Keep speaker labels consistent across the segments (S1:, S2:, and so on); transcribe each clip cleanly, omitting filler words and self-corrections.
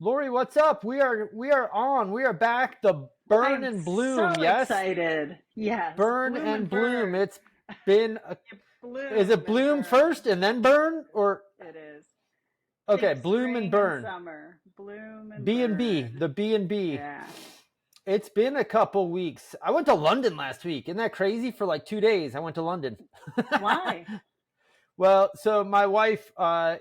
S1: Lori, what's up? We are on. We are back. The
S2: I
S1: burn
S2: am
S1: and
S2: so
S1: bloom. Yes,
S2: excited. Yes,
S1: burn
S2: bloom and
S1: and bloom.
S2: burn.
S1: It's been. Is it
S2: Bloom and
S1: bloom first
S2: burn.
S1: and then burn, or
S2: It is.
S1: okay,
S2: Think
S1: bloom and
S2: spring and
S1: burn?
S2: summer. Bloom and
S1: B and B.
S2: burn.
S1: The B and B.
S2: Yeah.
S1: It's been a couple weeks. I went to London last week. Isn't that crazy? For like 2 days, I went to London.
S2: Why?
S1: Well, so my wife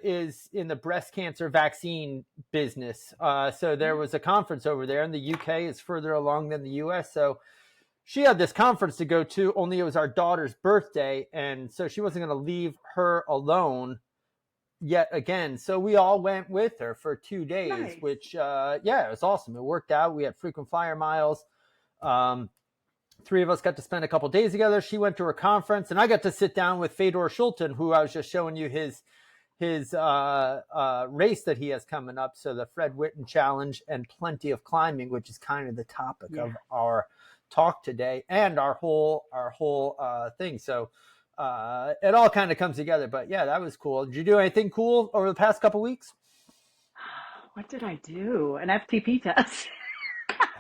S1: is in the breast cancer vaccine business. So there
S2: Yeah.
S1: was a conference over there, and the UK is further along than the US. So she had this conference to go to, only it was our daughter's birthday. And so she wasn't going to leave her alone yet again. So we all went with her for 2 days,
S2: Nice.
S1: which, yeah, it was awesome. It worked out. We had frequent flyer miles. Um, Three of us got to spend a couple days together. She went to her conference, and I got to sit down with Fedor Schulten, who I was just showing you his race that he has coming up. So the Fred Witten Challenge and plenty of climbing, which is kind of the topic
S2: Yeah.
S1: of our talk today and our whole thing. So it all kind of comes together. But yeah, that was cool. Did you do anything cool over the past couple weeks?
S2: What did I do? An FTP test.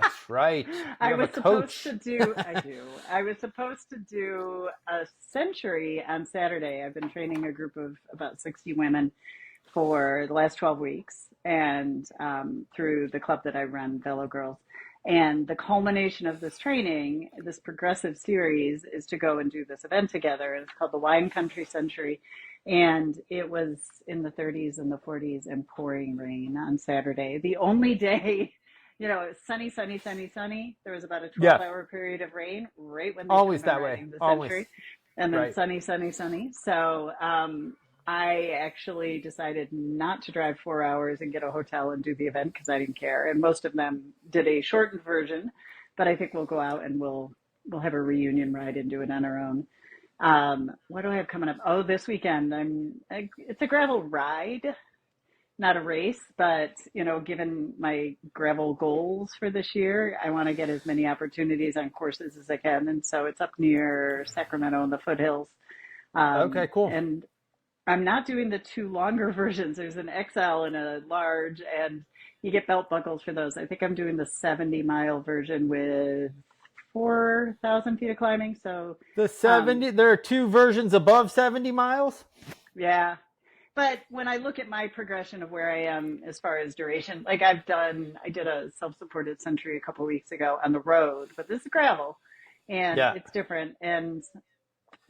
S1: That's right. You
S2: I
S1: have a
S2: was supposed
S1: coach.
S2: to do, I do. I was supposed to do a century on Saturday. I've been training a group of about 60 women for the last 12 weeks and through the club that I run, Velo Girls. And the culmination of this training, this progressive series, is to go and do this event together. It's called the Wine Country Century. And it was in the 30s and the 40s and pouring rain on Saturday. The only day, sunny, sunny, sunny, sunny. There was about a
S1: Yeah,
S2: 12-hour period of rain right when they should have
S1: always
S2: been
S1: that way.
S2: riding the
S1: Always.
S2: century. And then
S1: Right.
S2: sunny, sunny, sunny. So I actually decided not to drive 4 hours and get a hotel and do the event because I didn't care. And most of them did a shortened version, but I think we'll go out and we'll have a reunion ride and do it on our own. What do I have coming up? Oh, this weekend it's a gravel ride, not a race, but given my gravel goals for this year, I want to get as many opportunities on courses as I can, and so it's up near Sacramento in the foothills.
S1: Okay, cool.
S2: And I'm not doing the two longer versions. There's an XL and a large, and you get belt buckles for those. I think I'm doing the 70-mile version with 4,000 feet of climbing. So,
S1: The
S2: um,
S1: 70, there are two versions above 70 miles.
S2: yeah. But when I look at my progression of where I am as far as duration, like I did a self-supported century a couple of weeks ago on the road, but this is gravel and
S1: Yeah.
S2: it's different. And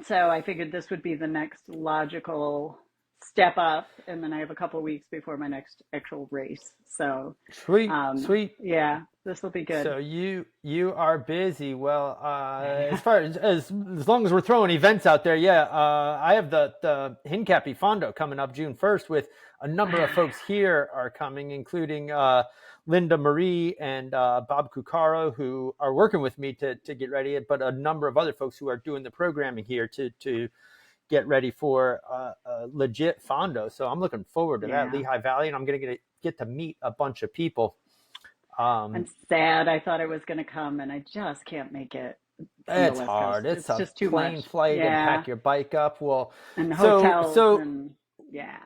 S2: so I figured this would be the next logical step up, and then I have a couple weeks before my next actual race. So,
S1: Sweet, sweet.
S2: yeah, this will be good.
S1: So you are busy. Well, as far as long as we're throwing events out there, yeah. I have the Hincapi Fondo coming up June 1st with a number of folks here are coming, including Linda Marie and Bob Cucaro, who are working with me to get ready, but a number of other folks who are doing the programming here to get ready for a legit Fondo. So I'm looking forward to that,
S2: Yeah,
S1: Lehigh Valley, and I'm going to get to meet a bunch of people.
S2: I'm
S1: Um,
S2: sad. I thought I was going to come, and I just can't make it from the
S1: It's
S2: West Coast.
S1: hard. It's
S2: It's
S1: a
S2: just too
S1: plane
S2: much.
S1: flight and
S2: Yeah,
S1: pack your bike up. Well,
S2: and
S1: so
S2: hotels,
S1: so
S2: and yeah.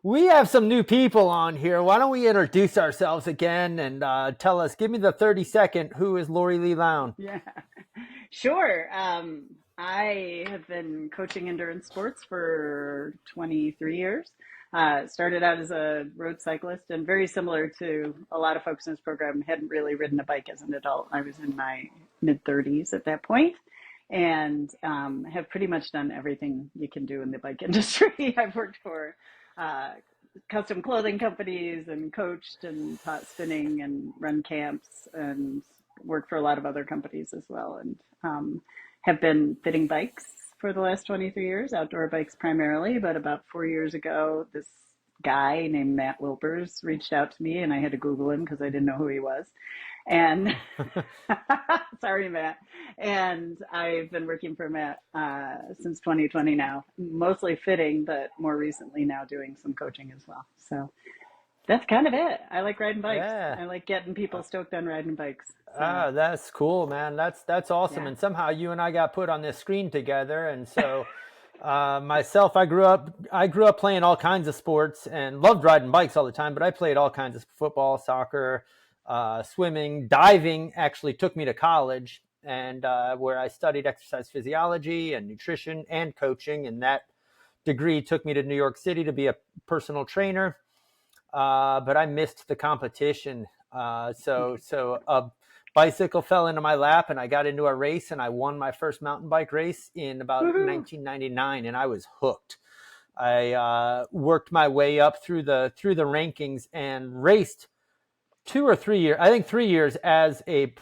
S1: we have some new people on here. Why don't we introduce ourselves again and tell us? Give me the 30-second. Who is Lori Lee Lown?
S2: Yeah, sure. I have been coaching endurance sports for 23 years. Started out as a road cyclist, and very similar to a lot of folks in this program, hadn't really ridden a bike as an adult. I was in my mid 30s at that point, and have pretty much done everything you can do in the bike industry. I've worked for uh, custom clothing companies and coached and taught spinning and run camps and worked for a lot of other companies as well, and have been fitting bikes for the last 23 years, outdoor bikes primarily. But about 4 years ago, this guy named Matt Wilpers reached out to me, and I had to Google him because I didn't know who he was. And sorry, Matt. And I've been working for Matt since 2020 now, mostly fitting, but more recently now doing some coaching as well. So that's kind of it. I like riding bikes.
S1: Yeah.
S2: I like getting people stoked on riding bikes. So
S1: That's cool, man. That's awesome.
S2: yeah.
S1: And somehow you and I got put on this screen together, and so Myself, I grew up playing all kinds of sports and loved riding bikes all the time, but I played all kinds of football, soccer, swimming, diving actually took me to college and where I studied exercise physiology and nutrition and coaching. And that degree took me to New York City to be a personal trainer. But I missed the competition. So a bicycle fell into my lap, and I got into a race, and I won my first mountain bike race in about
S2: Woohoo!
S1: 1999, and I was hooked. I worked my way up through the rankings and raced 2 or 3 years. I think 3 years as a.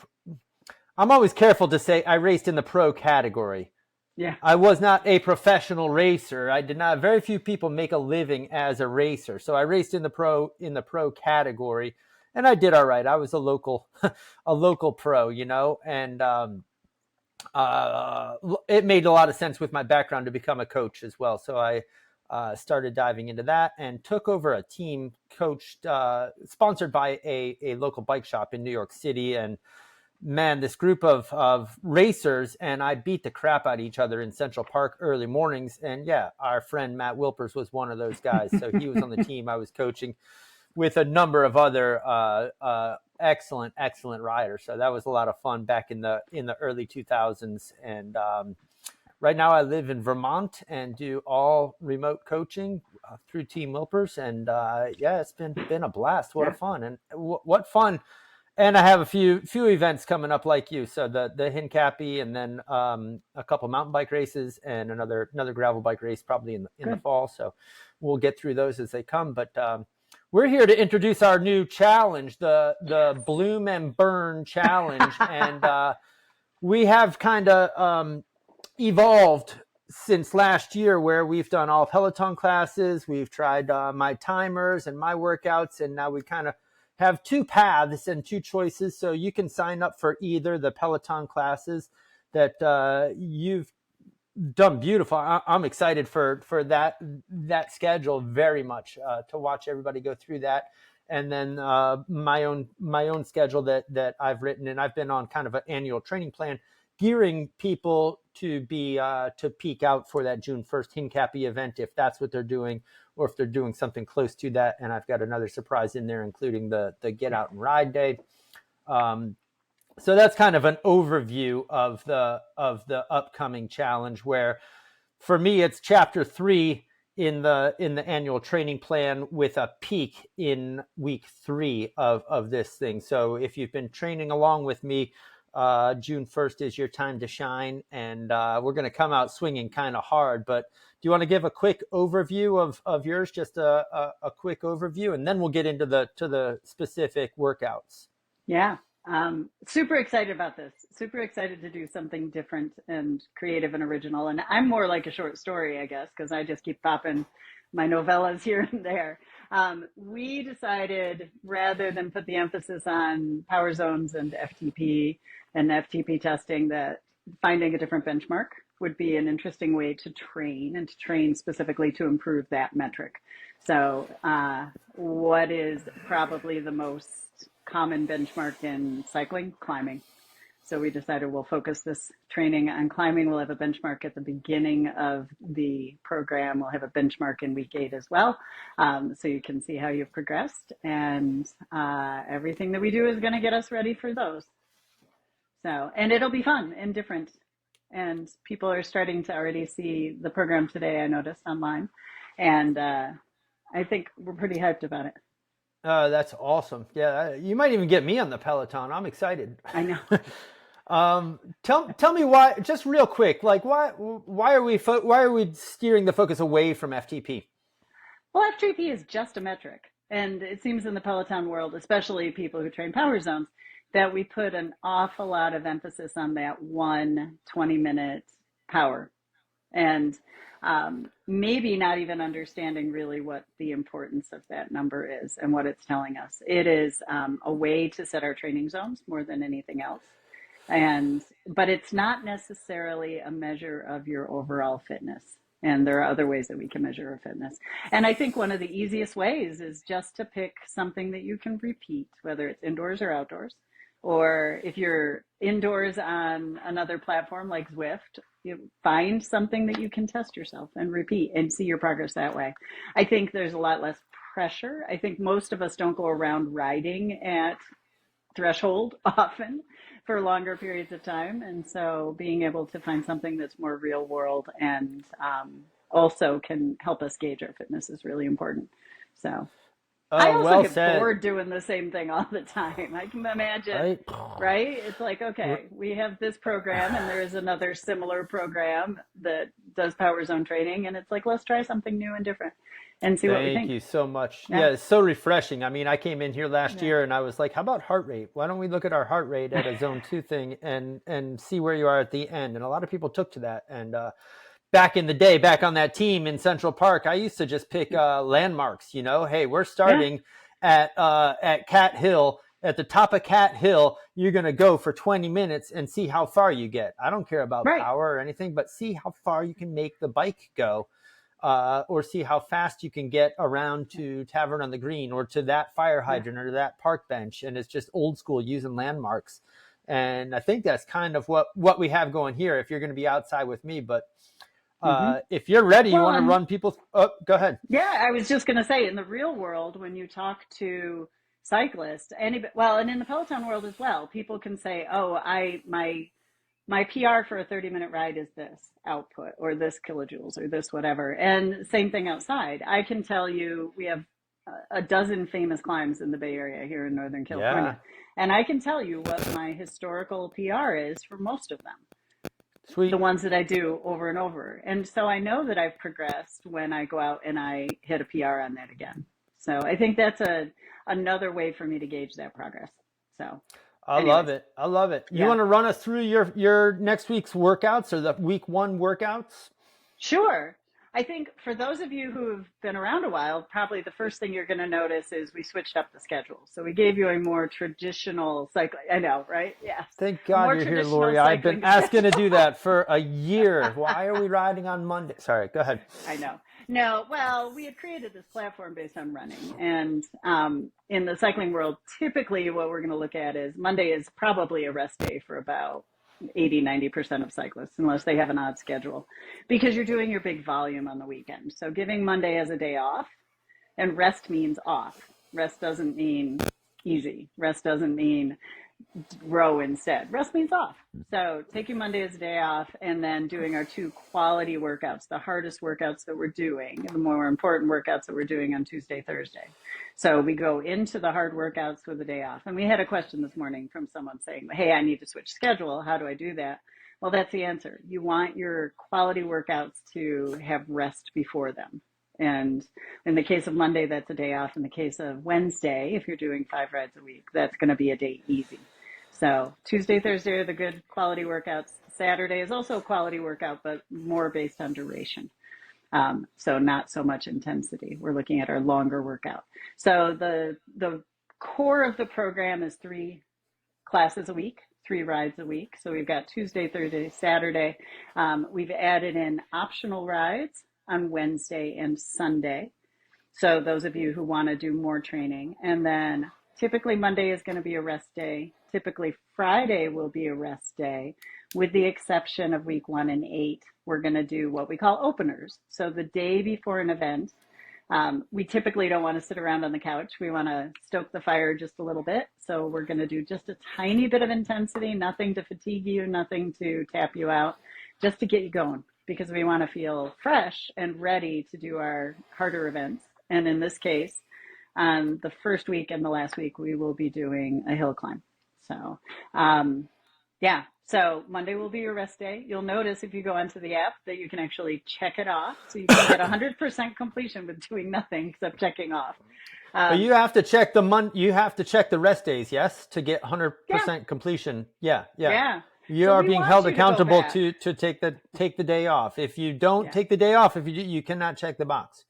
S1: I'm always careful to say I raced in the pro category.
S2: Yeah.
S1: I was not a professional racer. I did not. Very few people make a living as a racer. So I raced in the pro category, and I did all right. I was a local a local pro, and it made a lot of sense with my background to become a coach as well. So I started diving into that and took over a team coached, sponsored by a local bike shop in New York City. And man, this group of racers and I beat the crap out of each other in Central Park early mornings. And yeah, our friend Matt Wilpers was one of those guys. So he was on the team I was coaching with a number of other excellent riders. So that was a lot of fun back in the early 2000s. And right now I live in Vermont and do all remote coaching through Team Wilpers. And yeah, it's been a blast. What a
S2: Yeah.
S1: fun and what fun. And I have a few events coming up like you. So the Hincapie, and then a couple mountain bike races, and another gravel bike race probably in the
S2: Good.
S1: fall. So we'll get through those as they come. But we're here to introduce our new challenge, the Bloom and Burn Challenge, and we have kind of evolved since last year, where we've done all Peloton classes, we've tried my timers and my workouts, and now we kind of have two paths and two choices. So you can sign up for either the Peloton classes that you've done beautiful. I'm excited for that schedule very much, to watch everybody go through that, and then my own schedule that I've written, and I've been on kind of an annual training plan, gearing people to be to peak out for that June 1st Hincapie event if that's what they're doing, or if they're doing something close to that. And I've got another surprise in there, including the Get Out and Ride Day. So that's kind of an overview of the upcoming challenge, where for me it's chapter 3 in the annual training plan, with a peak in week 3 of this thing. So if you've been training along with me, June 1st is your time to shine, and we're going to come out swinging kind of hard. But do you want to give a quick overview of yours, just a quick overview, and then we'll get into the specific workouts?
S2: Yeah. Super excited about this. Super excited to do something different and creative and original. And I'm more like a short story, I guess, because I just keep popping my novellas here and there. We decided, rather than put the emphasis on power zones and FTP testing, that finding a different benchmark would be an interesting way to train, and to train specifically to improve that metric. So, what is probably the most common benchmark in cycling? Climbing. So we decided we'll focus this training on climbing. We'll have a benchmark at the beginning of the program. We'll have a benchmark in week 8 as well. So you can see how you've progressed, and everything that we do is going to get us ready for those. So, and it'll be fun and different. And people are starting to already see the program today, I noticed online. And I think we're pretty hyped about it.
S1: That's awesome. Yeah, you might even get me on the Peloton. I'm excited.
S2: I know.
S1: Tell me why, just real quick, like why are we steering the focus away from FTP?
S2: Well, FTP is just a metric. And it seems in the Peloton world, especially people who train power zones, that we put an awful lot of emphasis on that 20-minute power. And maybe not even understanding really what the importance of that number is and what it's telling us. It is a way to set our training zones more than anything else. But it's not necessarily a measure of your overall fitness. And there are other ways that we can measure our fitness. And I think one of the easiest ways is just to pick something that you can repeat, whether it's indoors or outdoors. Or if you're indoors on another platform like Zwift, you find something that you can test yourself and repeat and see your progress that way. I think there's a lot less pressure. I think most of us don't go around riding at threshold often for longer periods of time. And so being able to find something that's more real world and also can help us gauge our fitness is really important. So I also
S1: Well
S2: get
S1: said.
S2: bored doing the same thing all the time. I can imagine,
S1: Right?
S2: right? It's like, okay, we have this program and there is another similar program that does power zone training. And it's like, let's try something new and different and see what we
S1: Thank
S2: think.
S1: you so much.
S2: Yeah.
S1: Yeah, it's so refreshing. I mean, I came in here last
S2: Yeah.
S1: year and I was like, how about heart rate? Why don't we look at our heart rate at a zone 2 thing and see where you are at the end? And a lot of people took to that. And back in the day, back on that team in Central Park, I used to just pick landmarks, you know, hey, we're
S2: Yeah.
S1: starting at Cat Hill. At the top of Cat Hill, you're going to go for 20 minutes and see how far you get. I don't care about
S2: Right.
S1: power or anything, but see how far you can make the bike go. Or see how fast you can get around to Tavern on the Green or to that fire hydrant or that park bench. And it's just old school using landmarks. And I think that's kind of what we have going here if you're going to be outside with me. But if you're ready, you
S2: Well,
S1: want to run people. Oh, go ahead.
S2: yeah, I was just going to say, in the real world, when you talk to cyclists, well, and in the Peloton world as well, people can say, "Oh, my PR for a 30-minute ride is this output or this kilojoules or this whatever." And same thing outside. I can tell you, we have a dozen famous climbs in the Bay Area here in Northern
S1: Yeah.
S2: California, and I can tell you what my historical PR is for most of them.
S1: Sweet.
S2: The ones that I do over and over. And so I know that I've progressed when I go out and I hit a PR on that again. So I think that's another way for me to gauge that progress. So
S1: I love it. I love it. You want to run us through your next week's workouts or the week 1 workouts?
S2: Sure. I think for those of you who've been around a while, probably the first thing you're going to notice is we switched up the schedule. So we gave you a more traditional cycling. I know, right? Yes.
S1: Thank God you're here, Lori. I've been asking to do that for a year. Why are we riding on Monday? Sorry, go ahead.
S2: I know. No, well, we had created this platform based on running. And in the cycling world, typically what we're going to look at is Monday is probably a rest day for about 80-90% of cyclists, unless they have an odd schedule, because you're doing your big volume on the weekend. So giving Monday as a day off, and rest means off. Rest doesn't mean easy. Rest doesn't mean row instead. Rest means off. So taking Monday as a day off and then doing our 2 quality workouts, the hardest workouts that we're doing, the more important workouts that we're doing on Tuesday, Thursday. So we go into the hard workouts with a day off. And we had a question this morning from someone saying, hey, I need to switch schedule. How do I do that? Well, that's the answer. You want your quality workouts to have rest before them. And in the case of Monday, that's a day off. In the case of Wednesday, if you're doing 5 rides a week, that's going to be a day easy. So Tuesday, Thursday are the good quality workouts. Saturday is also a quality workout, but more based on duration. So not so much intensity. We're looking at our longer workout. So the core of the program is 3 classes a week, 3 rides a week. So we've got Tuesday, Thursday, Saturday. We've added in optional rides on Wednesday and Sunday. So those of you who want to do more training. And then typically Monday is going to be a rest day. Typically Friday will be a rest day. With the exception of week 1 and 8, we're going to do what we call openers. So the day before an event, we typically don't want to sit around on the couch. We want to stoke the fire just a little bit. So we're going to do just a tiny bit of intensity, nothing to fatigue you, nothing to tap you out, just to get you going, because we want to feel fresh and ready to do our harder events. And in this case, the first week and the last week, we will be doing a hill climb. So, yeah. So Monday will be your rest day. You'll notice if you go onto the app that you can actually check it off. So you can get 100% completion with doing nothing except checking off.
S1: But you have to check you have to check the rest days, yes, to get 100% completion. Yeah. You are being held accountable to take the day off. If you don't take the day off, you cannot check the box.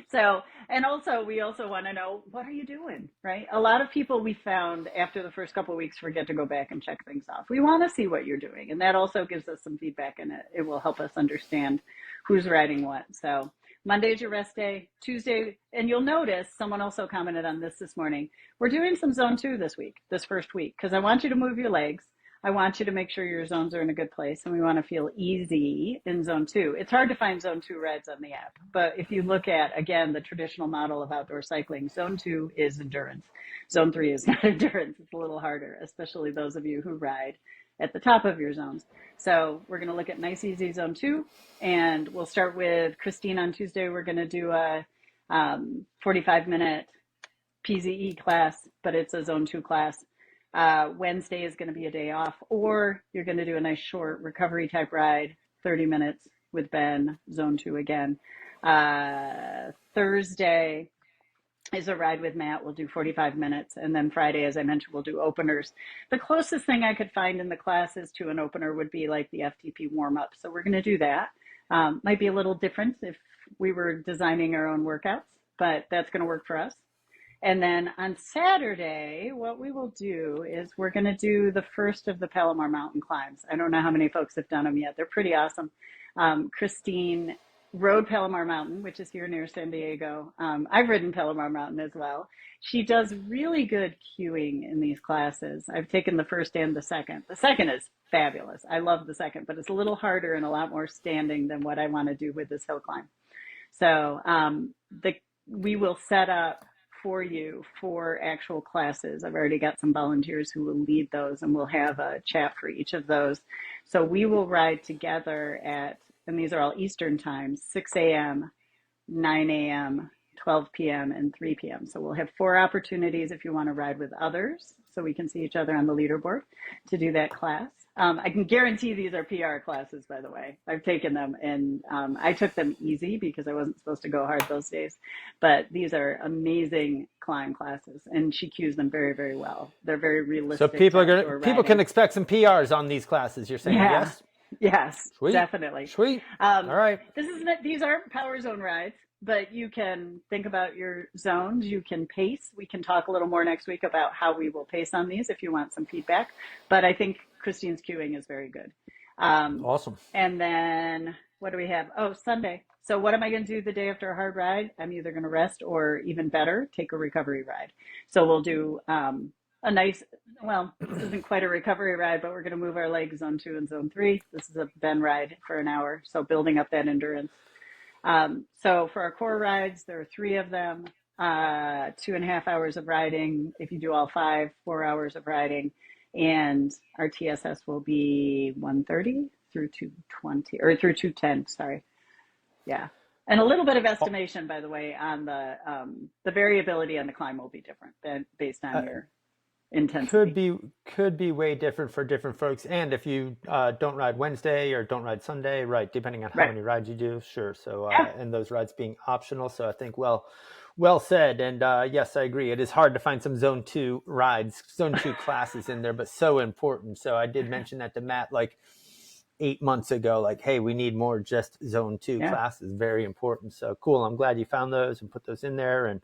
S2: So, and also, we also want to know, what are you doing, right? A lot of people we found after the first couple of weeks forget to go back and check things off. We want to see what you're doing. And that also gives us some feedback, and it will help us understand who's riding what. So Monday's your rest day. Tuesday, and you'll notice someone also commented on this morning. We're doing some zone 2 this week, this first week, because I want you to move your legs. I want you to make sure your zones are in a good place, and we want to feel easy in zone 2. It's hard to find zone 2 rides on the app, but if you look at, again, the traditional model of outdoor cycling, zone 2 is endurance. Zone 3 is not endurance. It's a little harder, especially those of you who ride at the top of your zones. So we're going to look at nice, easy zone 2, and we'll start with Christine on Tuesday. We're going to do a 45-minute PZE class, but it's a zone 2 class. Wednesday is going to be a day off, or you're going to do a nice short recovery type ride, 30 minutes with Ben, zone 2 again. Thursday is a ride with Matt. We'll do 45 minutes. And then Friday, as I mentioned, we'll do openers. The closest thing I could find in the classes to an opener would be like the FTP warm up. So we're going to do that. Might be a little different if we were designing our own workouts, but that's going to work for us. And then on Saturday, what we will do is we're going to do the first of the Palomar mountain climbs. I don't know how many folks have done them yet. They're pretty awesome. Christine rode Palomar Mountain, which is here near San Diego. I've ridden Palomar Mountain as well. She does really good cueing in these classes. I've taken the first and the second. The second is fabulous. I love the second, but it's a little harder and a lot more standing than what I want to do with this hill climb. So we will set up for you for actual classes. I've already got some volunteers who will lead those, and we'll have a chat for each of those. So we will ride together at, and these are all Eastern times, 6 a.m., 9 a.m., 12 p.m., and 3 p.m. So we'll have 4 opportunities if you want to ride with others, so we can see each other on the leaderboard to do that class. I can guarantee these are PR classes, by the way. I've taken them, and I took them easy because I wasn't supposed to go hard those days. But these are amazing climb classes, and she cues them very, very well. They're very realistic.
S1: So people can expect some PRs on these classes. You're saying,
S2: yeah.
S1: yes?
S2: Yes,
S1: Sweet.
S2: definitely.
S1: Sweet. All right.
S2: These aren't power zone rides, but you can think about your zones. You can pace. We can talk a little more next week about how we will pace on these if you want some feedback. But I think Christine's cueing is very good.
S1: Awesome.
S2: And then what do we have? Oh, Sunday. So what am I going to do the day after a hard ride? I'm either going to rest or, even better, take a recovery ride. So we'll do a nice, well, this isn't quite a recovery ride, but we're going to move our legs zone 2 and zone 3. This is a Ben ride for an hour, so building up that endurance. So for our core rides, there are 3 of them, 2.5 hours of riding. If you do all 5, 4 hours of riding, and our TSS will be 1:30 through 2:20 or through 2:10. Sorry, yeah. And a little bit of estimation, by the way, on the variability on the climb will be different based on your intensity.
S1: Could be way different for different folks. And if you don't ride Wednesday or don't ride Sunday, right, depending on how many rides you do, sure. So and those rides being optional. So I think well said. And yes, I agree. It is hard to find some zone 2 rides, zone 2 classes in there, but so important. So I did mention that to Matt like 8 months ago, like, hey, we need more just zone 2 classes. Very important. So cool. I'm glad you found those and put those in there. And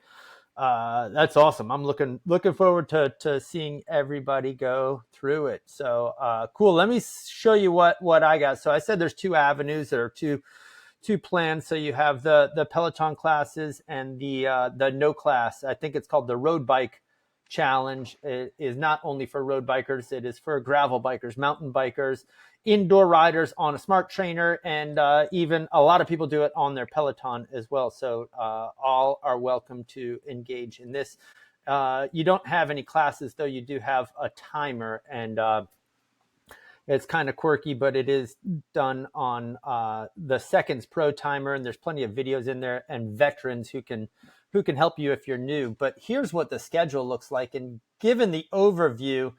S1: that's awesome. I'm looking forward to seeing everybody go through it. So cool. Let me show you what I got. So I said there's 2 avenues. There are two plans. So you have the Peloton classes and the no class. I think it's called the Road Bike Challenge. It is not only for road bikers, it is for gravel bikers, mountain bikers, indoor riders on a smart trainer, and even a lot of people do it on their Peloton as well. So all are welcome to engage in this. You don't have any classes, though. You do have a timer, and it's kind of quirky, but it is done on the Seconds Pro timer, and there's plenty of videos in there and veterans who can help you if you're new. But here's what the schedule looks like. And given the overview,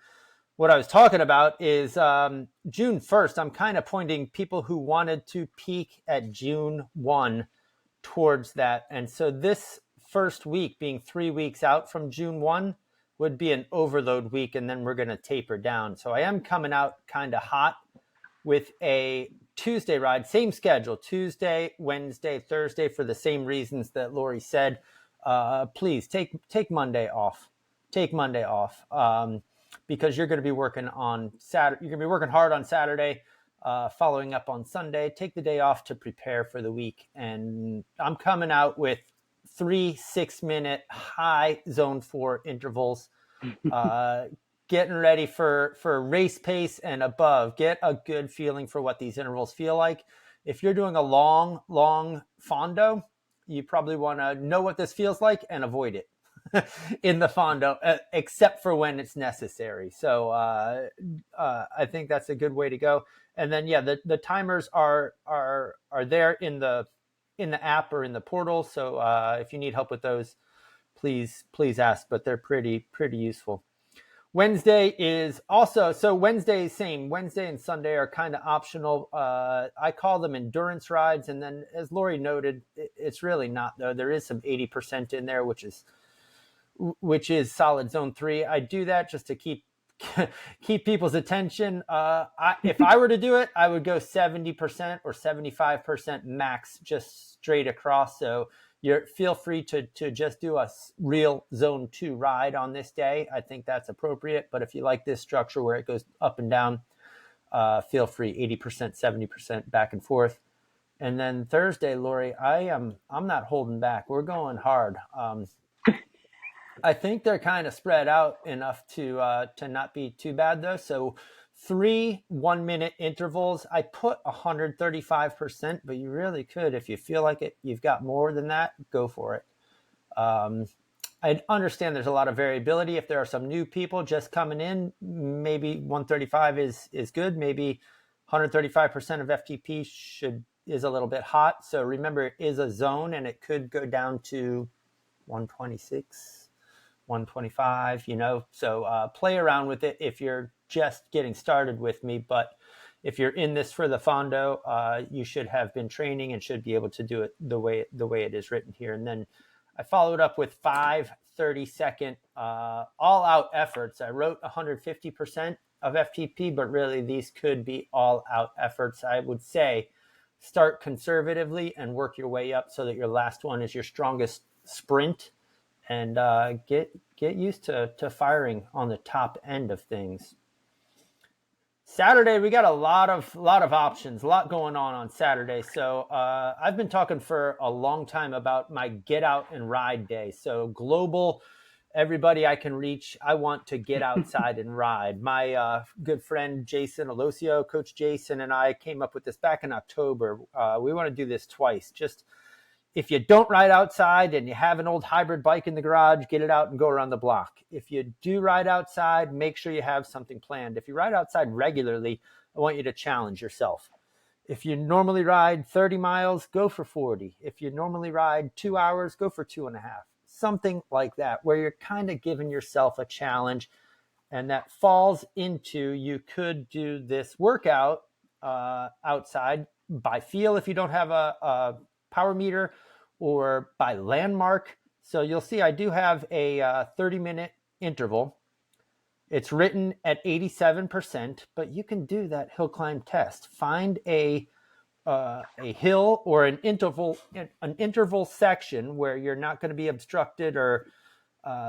S1: what I was talking about is June 1st, I'm kind of pointing people who wanted to peak at June 1 towards that. And so this first week, being 3 weeks out from June 1, would be an overload week, and then we're going to taper down. So I am coming out kind of hot with a Tuesday ride, same schedule, Tuesday, Wednesday, Thursday, for the same reasons that Lori said. Please take Monday off. Take Monday off. Because you're going to be working on Saturday. You're going to be working hard on Saturday. following up on Sunday. Take the day off to prepare for the week. And I'm coming out with 3 6-minute high zone 4 intervals, getting ready for race pace and above. Get a good feeling for what these intervals feel like. If you're doing a long fondo, you probably want to know what this feels like and avoid it in the fondo, except for when it's necessary. So I think that's a good way to go. And then the timers are there in the app or in the portal. So if you need help with those, please ask. But they're pretty useful. Wednesday is also, so Wednesday, same. Wednesday and Sunday are kind of optional. I call them endurance rides. And then as Lori noted, it's really not, though. There is some 80% in there, which is solid zone 3. I do that just to keep people's attention. If I were to do it, I would go 70% or 75% max, just straight across. So feel free to just do a real zone 2 ride on this day. I think that's appropriate. But if you like this structure where it goes up and down, feel free 80%, 70% back and forth. And then Thursday, Lori, I'm not holding back. We're going hard. I think they're kind of spread out enough to not be too bad, though. So 3 1-minute intervals. I put 135%, but you really could, if you feel like it, you've got more than that, go for it. I understand there's a lot of variability. If there are some new people just coming in, maybe 135 is good. Maybe 135% of FTP is a little bit hot. So remember, it is a zone, and it could go down to 126. 125, so play around with it if you're just getting started with me. But if you're in this for the fondo, you should have been training and should be able to do it the way it is written here. And then I followed up with 5 30-second all-out efforts. I wrote 150% of FTP, but really these could be all-out efforts. I would say start conservatively and work your way up so that your last one is your strongest sprint. And get used to firing on the top end of things. Saturday, we got a lot of options, a lot going on Saturday. So I've been talking for a long time about my get out and ride day. So global, everybody I can reach, I want to get outside and ride. My good friend Jason Alosio, Coach Jason, and I came up with this back in October. We want to do this twice. Just if you don't ride outside and you have an old hybrid bike in the garage, get it out and go around the block. If you do ride outside, make sure you have something planned. If you ride outside regularly, I want you to challenge yourself. If you normally ride 30 miles, go for 40. If you normally ride 2 hours, go for 2.5. Something like that, where you're kind of giving yourself a challenge. And that falls into, you could do this workout outside by feel if you don't have a power meter, or by landmark. So you'll see I do have a 30-minute interval. It's written at 87%, but you can do that hill climb test. Find a hill or an interval section where you're not going to be obstructed or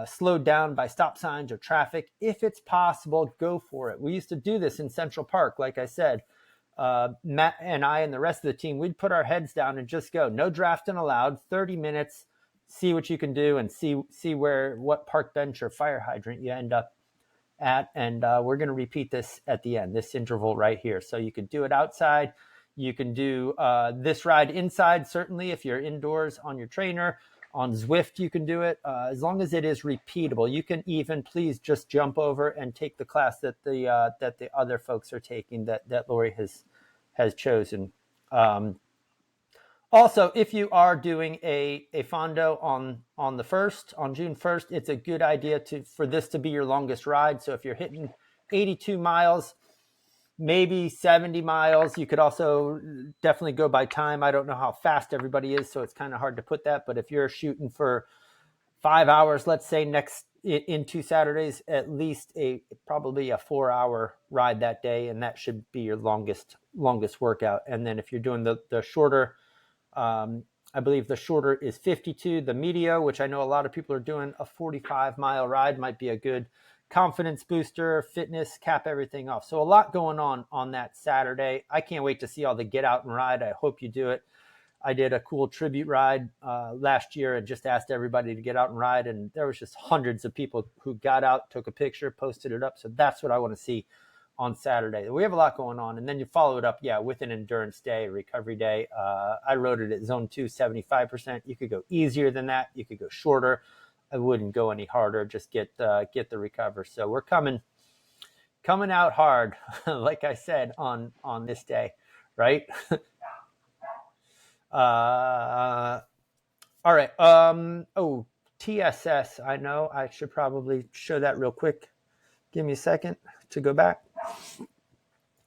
S1: slowed down by stop signs or traffic. If it's possible, go for it. We used to do this in Central Park, like I said. Matt and I and the rest of the team, we'd put our heads down and just go. No drafting allowed. 30 minutes. See what you can do and see what park bench or fire hydrant you end up at. And we're going to repeat this at the end, this interval right here. So you can do it outside. You can do this ride inside, certainly, if you're indoors on your trainer. On Zwift, you can do it as long as it is repeatable. You can even please just jump over and take the class that the other folks are taking that Lori has chosen. Also, if you are doing a fondo on June 1st, it's a good idea for this to be your longest ride. So if you're hitting 82 miles, maybe 70 miles. You could also definitely go by time. I don't know how fast everybody is, so it's kind of hard to put that. But if you're shooting for 5 hours, let's say in 2 Saturdays, at least probably a 4-hour ride that day, and that should be your longest workout. And then if you're doing the shorter, I believe the shorter is 52. The Medio, which I know a lot of people are doing, a 45-mile ride might be a good confidence booster, fitness, cap everything off. So a lot going on that Saturday. I can't wait to see all the get out and ride. I hope you do it. I did a cool tribute ride last year and just asked everybody to get out and ride. And there was just hundreds of people who got out, took a picture, posted it up. So that's what I want to see on Saturday. We have a lot going on. And then you follow it up, with an endurance day, a recovery day. I rode it at zone 2, 75%. You could go easier than that. You could go shorter. I wouldn't go any harder. Just get the recover. So we're coming out hard, like I said, on this day, right? All right. TSS. I know I should probably show that real quick. Give me a second to go back.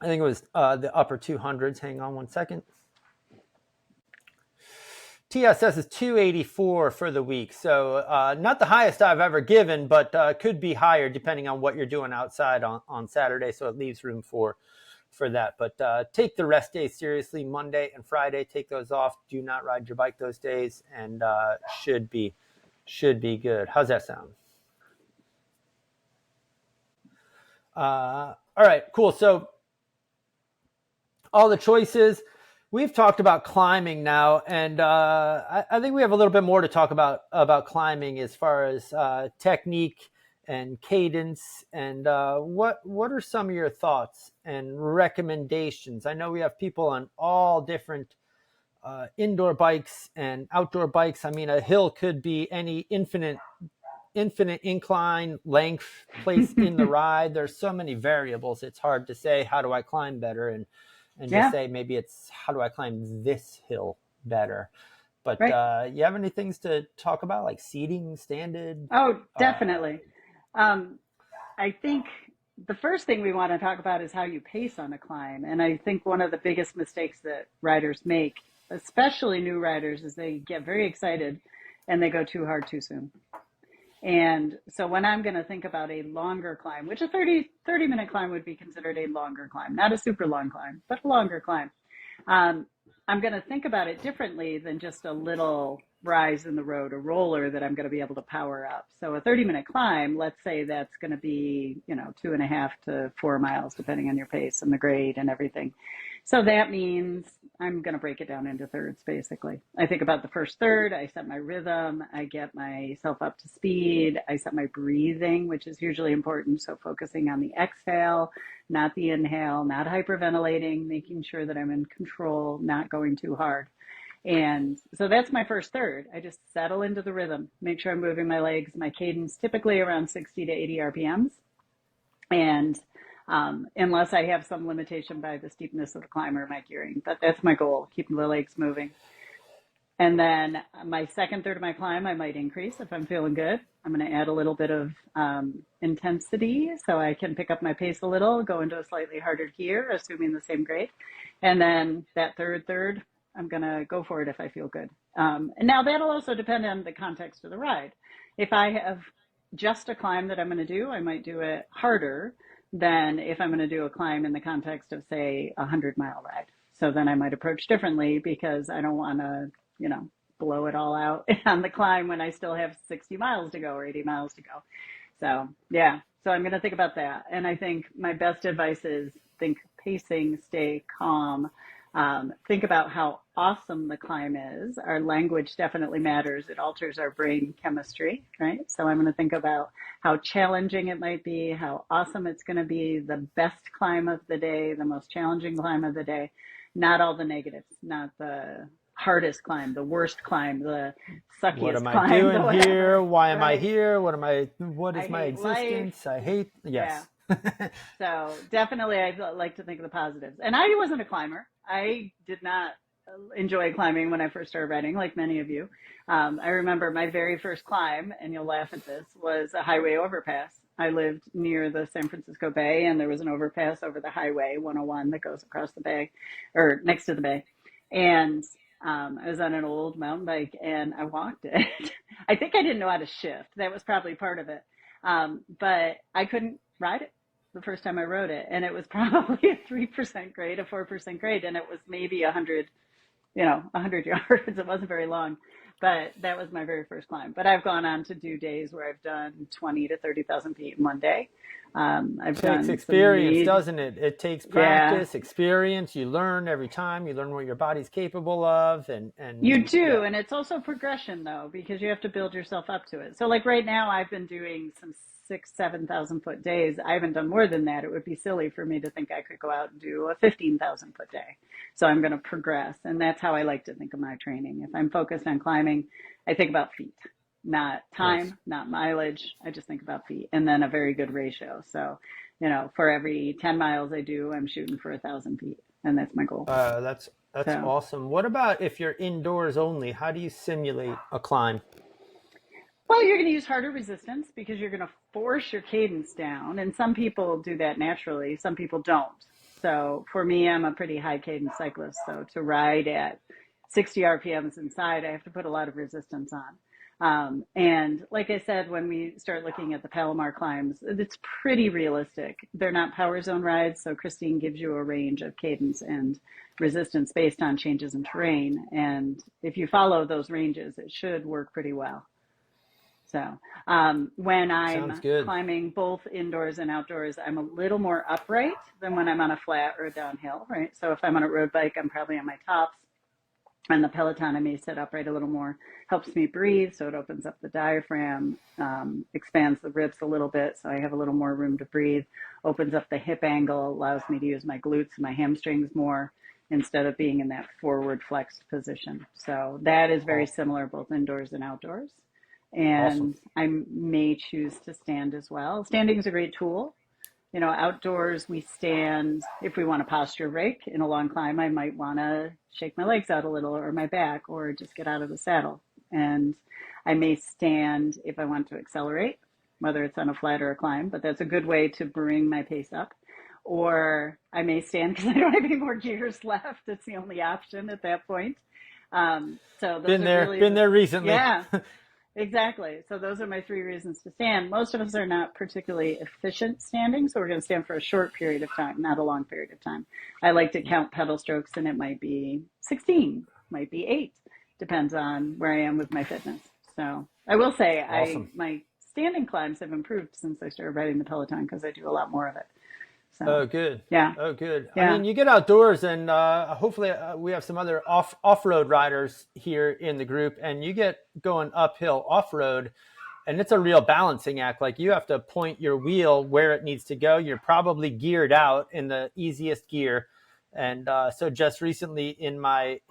S1: I think it was the upper 200s. Hang on one second. TSS is 284 for the week. So not the highest I've ever given, but could be higher depending on what you're doing outside on Saturday. So it leaves room for that. But take the rest days seriously. Monday and Friday, take those off. Do not ride your bike those days, and should be good. How's that sound? All right, cool. So all the choices. We've talked about climbing now, and I think we have a little bit more to talk about climbing as far as technique and cadence. And what are some of your thoughts and recommendations? I know we have people on all different indoor bikes and outdoor bikes. I mean, a hill could be any infinite incline, length, place in the ride. There's so many variables. It's hard to say, how do I climb better? And just say, maybe it's, how do I climb this hill better? But right. You have any things to talk about, like seating, standard?
S2: Oh, definitely. I think the first thing we want to talk about is how you pace on a climb. And I think one of the biggest mistakes that riders make, especially new riders, is they get very excited and they go too hard too soon. And so when I'm going to think about a longer climb, which a 30-minute climb would be considered a longer climb, not a super long climb, but a longer climb, I'm going to think about it differently than just a little rise in the road, a roller that I'm going to be able to power up. So a 30-minute climb, let's say that's going to be, 2.5 to 4 miles, depending on your pace and the grade and everything. So that means I'm going to break it down into thirds, basically. I think about the first third, I set my rhythm, I get myself up to speed, I set my breathing, which is hugely important. So focusing on the exhale, not the inhale, not hyperventilating, making sure that I'm in control, not going too hard. And so that's my first third. I just settle into the rhythm, make sure I'm moving my legs, my cadence typically around 60 to 80 RPMs. And unless I have some limitation by the steepness of the climb or my gearing, but that's my goal, keeping the legs moving. And then my second third of my climb, I might increase if I'm feeling good. I'm going to add a little bit of intensity so I can pick up my pace a little, go into a slightly harder gear, assuming the same grade. And then that third, I'm going to go for it if I feel good. And now that'll also depend on the context of the ride. If I have just a climb that I'm going to do, I might do it harder than if I'm going to do a climb in the context of, say, a 100-mile ride. So then I might approach differently because I don't want to, blow it all out on the climb when I still have 60 miles to go or 80 miles to go. So, yeah. So I'm going to think about that. And I think my best advice is think pacing, stay calm. Think about how awesome the climb is. Our language definitely matters. It alters our brain chemistry, right? So I'm going to think about how challenging it might be, how awesome it's going to be, the best climb of the day, the most challenging climb of the day, not all the negatives, not the hardest climb, the worst climb, the suckiest climb.
S1: What am I doing here? Why am I here? What is my existence?
S2: Life.
S1: I hate, yes.
S2: Yeah. So definitely I like to think of the positives. And I wasn't a climber. I did not enjoy climbing when I first started riding, like many of you. I remember my very first climb, and you'll laugh at this, was a highway overpass. I lived near the San Francisco Bay, and there was an overpass over the highway 101 that goes across the bay, or next to the bay. And I was on an old mountain bike, and I walked it. I think I didn't know how to shift. That was probably part of it. But I couldn't ride it the first time I rode it. And it was probably a 3% grade, a 4% grade. And it was maybe 100 yards. It wasn't very long. but that was my very first climb. But I've gone on to do days where I've done 20 to 30,000 feet in one day. I've
S1: Takes
S2: done some
S1: experience,
S2: mid,
S1: doesn't it? It takes
S2: yeah,
S1: practice, experience. You learn every time. You learn what your body's capable of,
S2: you
S1: and
S2: do.
S1: yeah.
S2: And it's also progression though, because you have to build yourself up to it. So like right now, I've been doing some 7,000 foot days. I haven't done more than that. It would be silly for me to think I could go out and do a 15,000 foot day. So I'm going to progress. And that's how I like to think of my training. If I'm focused on climbing, I think about feet, not
S1: Nice.
S2: time, not mileage. I just think about feet and then a very good ratio. So, for every 10 miles I do, I'm shooting for 1,000 feet. And that's my goal.
S1: That's
S2: So,
S1: awesome. What about if you're indoors only? How do you simulate a climb?
S2: well, you're going to use harder resistance because you're going to force your cadence down. And some people do that naturally, some people don't. So for me, I'm a pretty high cadence cyclist. So to ride at 60 RPMs inside, I have to put a lot of resistance on. And like I said, when we start looking at the Palomar climbs, it's pretty realistic. They're not power zone rides. So Christine gives you a range of cadence and resistance based on changes in terrain. And if you follow those ranges, it should work pretty well. So when
S1: Sounds
S2: I'm
S1: good.
S2: climbing both indoors and outdoors, I'm a little more upright than when I'm on a flat or a downhill, right? So if I'm on a road bike, I'm probably on my tops. On the Peloton, I may sit upright a little more, helps me breathe. So it opens up the diaphragm, expands the ribs a little bit. So I have a little more room to breathe, opens up the hip angle, allows me to use my glutes and my hamstrings more instead of being in that forward flexed position. So that is very
S1: Aw-
S2: similar both indoors and outdoors.
S1: Awesome.
S2: And I may choose to stand as well. Standing is a great tool. Outdoors we stand if we want to posture rake. In a long climb, I might want to shake my legs out a little or my back or just get out of the saddle. And I may stand if I want to accelerate, whether it's on a flat or a climb, but that's a good way to bring my pace up. Or I may stand because I don't have any more gears left. It's the only option at that point. So those are really
S1: Been
S2: the,
S1: there recently.
S2: yeah, exactly. So those are my three reasons to stand. Most of us are not particularly efficient standing, so we're going to stand for a short period of time, not a long period of time. I like to count pedal strokes, and it might be 16, might be 8, depends on where I am with my fitness. So I will say
S1: Awesome.
S2: my standing climbs have improved since I started riding the Peloton because I do a lot more of it. So
S1: Oh, good.
S2: yeah,
S1: Oh, good. I
S2: yeah,
S1: mean, you get outdoors, and hopefully we have some other off road riders here in the group, and you get going uphill off road, and it's a real balancing act. Like you have to point your wheel where it needs to go. You're probably geared out in the easiest gear, and so just recently in my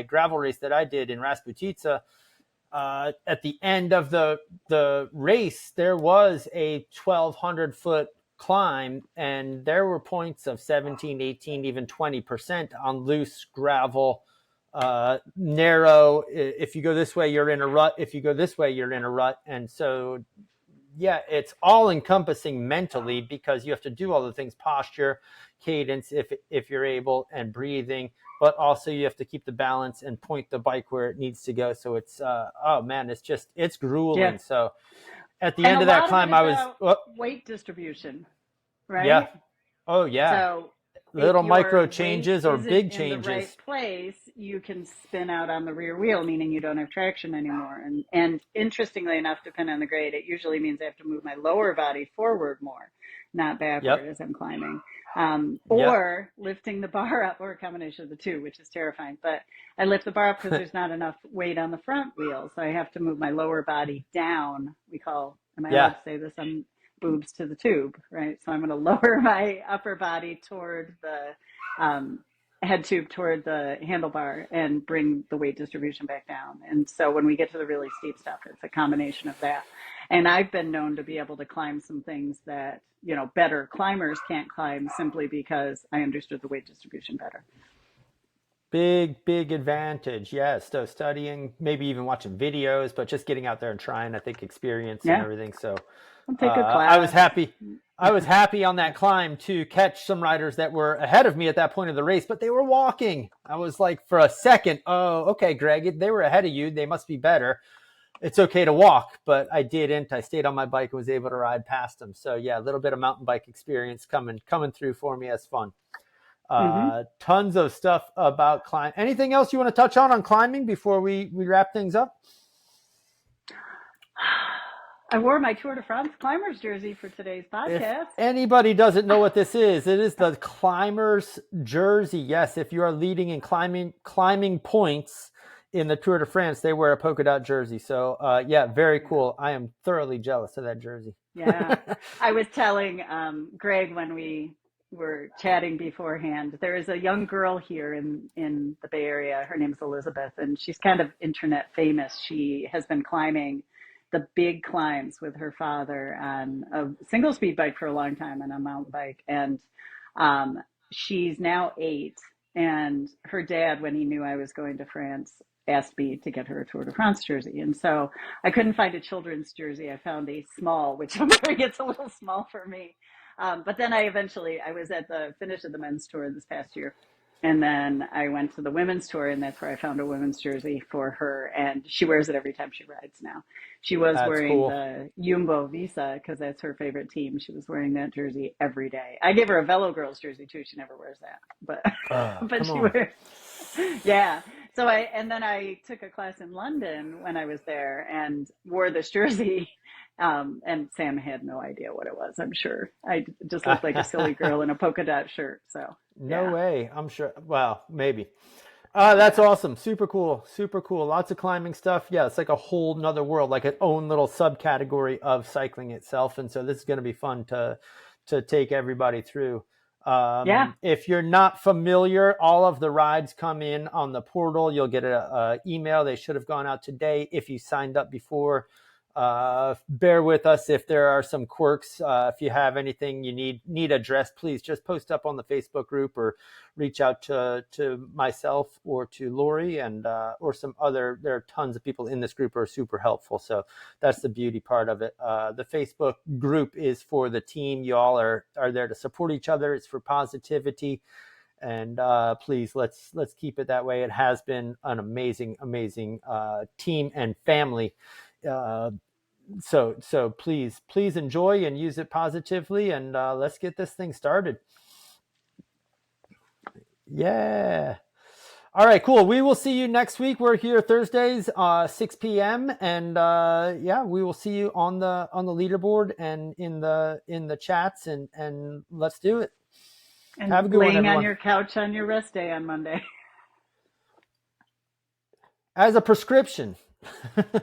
S1: gravel race that I did in Rasputitsa, at the end of the race, there was a 1,200 foot climb, and there were points of 17, 18, even 20% on loose gravel, narrow. If you go this way, you're in a rut. If you go this way, you're in a rut. And so yeah, it's all encompassing mentally because you have to do all the things: posture, cadence, if you're able, and breathing. But also you have to keep the balance and point the bike where it needs to go. So it's oh man, it's
S2: yeah.
S1: grueling. So at the
S2: And a
S1: end of that
S2: lot of it
S1: climb,
S2: is
S1: I was
S2: about
S1: oh,
S2: weight distribution,
S1: yeah,
S2: right?
S1: oh yeah,
S2: So if
S1: little micro
S2: your weight
S1: changes or
S2: isn't
S1: big
S2: in the right
S1: changes.
S2: place, you can spin out on the rear wheel, meaning you don't have traction anymore. And interestingly enough, depending on the grade, it usually means I have to move my lower body forward more, not backward
S1: Yep,
S2: as I'm climbing.
S1: yep.
S2: Or lifting the bar up, or a combination of the two, which is terrifying. But I lift the bar up because there's not enough weight on the front wheel. So I have to move my lower body down. Am I allowed
S1: Yeah.
S2: to say this? Boobs to the tube, right? So I'm going to lower my upper body toward the head tube toward the handlebar and bring the weight distribution back down. And so when we get to the really steep stuff, it's a combination of that. And I've been known to be able to climb some things that, better climbers can't climb simply because I understood the weight distribution better.
S1: Big advantage. Yes. So studying, maybe even watching videos, but just getting out there and trying, I think experience and
S2: Yeah.
S1: everything. So
S2: I'll take a
S1: I was
S2: class.
S1: happy. I was happy on that climb to catch some riders that were ahead of me at that point of the race, but they were walking. I was like, for a second, oh, okay, Greg, they were ahead of you. They must be better. It's okay to walk, but I didn't. I stayed on my bike and was able to ride past them. So yeah, a little bit of mountain bike experience coming through for me as fun.
S2: Hmm.
S1: Tons of stuff about climb. Anything else you want to touch on climbing before we wrap things up?
S2: I wore my Tour de France climbers jersey for today's
S1: If
S2: podcast.
S1: anybody doesn't know what this is, it is the climbers jersey. Yes, if you are leading in climbing points in the Tour de France, they wear a polka dot jersey. So yeah, very
S2: Yeah.
S1: cool. I am thoroughly jealous of that jersey.
S2: Yeah. I was telling Greg when we were chatting beforehand, there is a young girl here in the Bay Area. Her name's Elizabeth, and she's kind of internet famous. She has been climbing the big climbs with her father on a single speed bike for a long time and a mountain bike. And um, she's now 8. And her dad, when he knew I was going to France, asked me to get her a Tour de France jersey. And so I couldn't find a children's jersey. I found a small, which I'm afraid it's a little small for me. But then I was at the finish of the men's tour this past year. And then I went to the women's tour, and that's where I found a women's jersey for her. And she wears it every time she rides now. She was
S1: That's
S2: wearing
S1: cool.
S2: the Jumbo Visma because that's her favorite team. She was wearing that jersey every day. I gave her a Velo Girls jersey too. She never wears that, but but
S1: Come
S2: she
S1: on.
S2: wears. Yeah. So and then I took a class in London when I was there and wore this jersey. And Sam had no idea what it was. I'm sure I just looked like a silly girl in a polka dot shirt. So
S1: No
S2: yeah,
S1: way. I'm sure. Well, maybe. That's
S2: yeah,
S1: awesome. Super cool. Super cool. Lots of climbing stuff. Yeah, it's like a whole nother world, like its own little subcategory of cycling itself. And so this is going to be fun to take everybody through.
S2: yeah.
S1: If you're not familiar, all of the rides come in on the portal. You'll get a email. They should have gone out today if you signed up before. Bear with us if there are some quirks. If you have anything you need addressed, please just post up on the Facebook group or reach out to myself or to Lori and or some other. There are tons of people in this group who are super helpful. So that's the beauty part of it. The Facebook group is for the team. You all are there to support each other. It's for positivity. And please let's keep it that way. It has been an amazing team and family. Uh, so please enjoy and use it positively, and let's get this thing started. Yeah. All right, cool. We will see you next week. We're here Thursdays, 6 p.m. And yeah, we will see you on the leaderboard and in the chats, and let's do it. Have a
S2: And
S1: good one,
S2: laying on
S1: everyone.
S2: your couch on your rest day on Monday.
S1: As a prescription.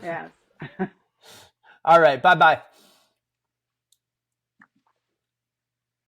S2: Yes.
S1: All right. Bye bye.